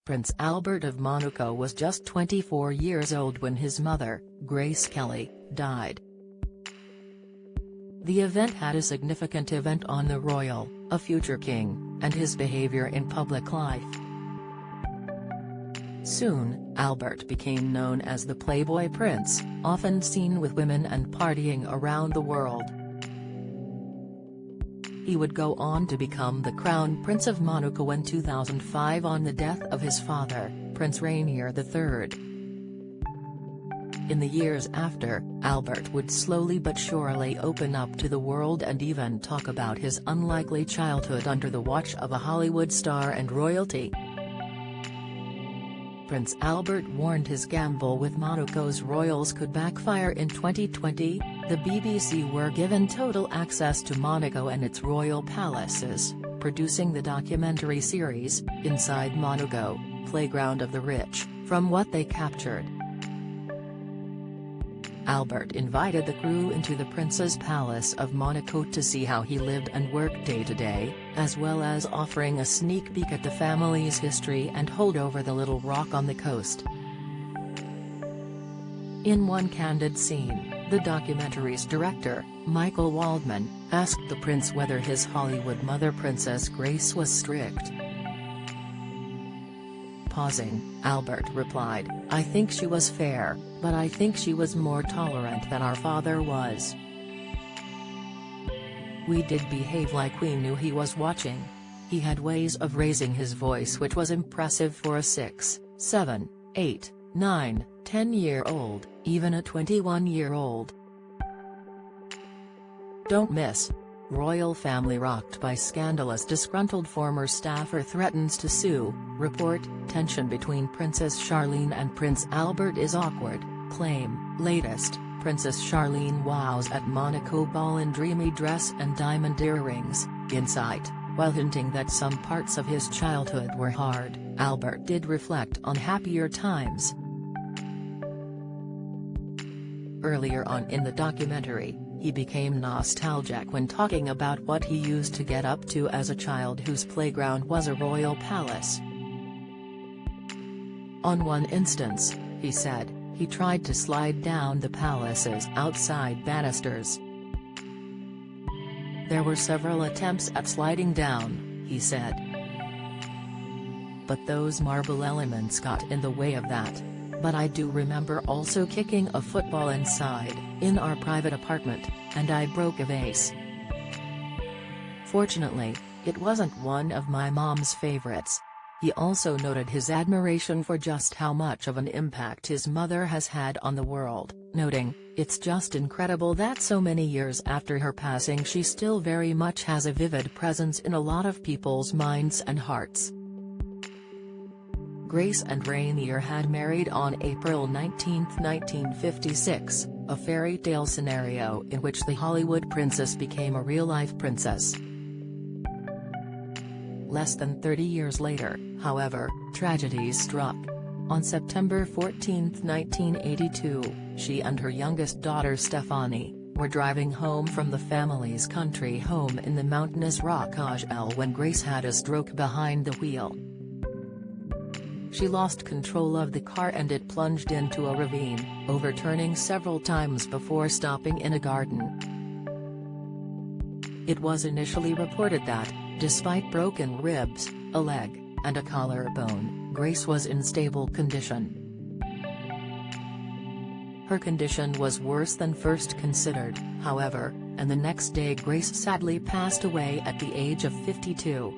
Prince Albert of Monaco was just 24 years old when his mother, Grace Kelly, died. The event had a significant effect on the royal, a future king, and his behavior in public life. Soon, Albert became known as the Playboy Prince, often seen with women and partying around the world. He would go on to become the Crown Prince of Monaco in 2005 on the death of his father, Prince Rainier III. In the years after, Albert would slowly but surely open up to the world and even talk about his unlikely childhood under the watch of a Hollywood star and royalty. Prince Albert warned his gamble with Monaco's royals could backfire in 2020. The BBC were given total access to Monaco and its royal palaces, producing the documentary series, Inside Monaco, Playground of the Rich, from what they captured. Albert invited the crew into the Prince's Palace of Monaco to see how he lived and worked day to day, as well as offering a sneak peek at the family's history and hold over the little rock on the coast. In one candid scene, the documentary's director, Michael Waldman, asked the prince whether his Hollywood mother Princess Grace was strict. Pausing, Albert replied, "I think she was fair, but I think she was more tolerant than our father was. We did behave like we knew he was watching. He had ways of raising his voice which was impressive for a 6, 7, 8, 9, 10-year-old, even a 21-year-old. Don't miss. Royal family rocked by scandalous disgruntled former staffer threatens to sue, report, tension between Princess Charlene and Prince Albert is awkward, claim, latest, Princess Charlene wows at Monaco ball in dreamy dress and diamond earrings, insight, while hinting that some parts of his childhood were hard, Albert did reflect on happier times. Earlier on in the documentary, he became nostalgic when talking about what he used to get up to as a child whose playground was a royal palace. On one instance, he said, he tried to slide down the palace's outside banisters. There were several attempts at sliding down, he said. But those marble elements got in the way of that. But I do remember also kicking a football inside, in our private apartment, and I broke a vase. Fortunately, it wasn't one of my mom's favorites. He also noted his admiration for just how much of an impact his mother has had on the world, noting, "It's just incredible that so many years after her passing she still very much has a vivid presence in a lot of people's minds and hearts." Grace and Rainier had married on April 19, 1956, a fairy tale scenario in which the Hollywood princess became a real-life princess. Less than 30 years later, however, tragedy struck. On September 14, 1982, she and her youngest daughter Stephanie were driving home from the family's country home in the mountainous Rockagel when Grace had a stroke behind the wheel. She lost control of the car and it plunged into a ravine, overturning several times before stopping in a garden. It was initially reported that, despite broken ribs, a leg, and a collarbone, Grace was in stable condition. Her condition was worse than first considered, however, and the next day Grace sadly passed away at the age of 52.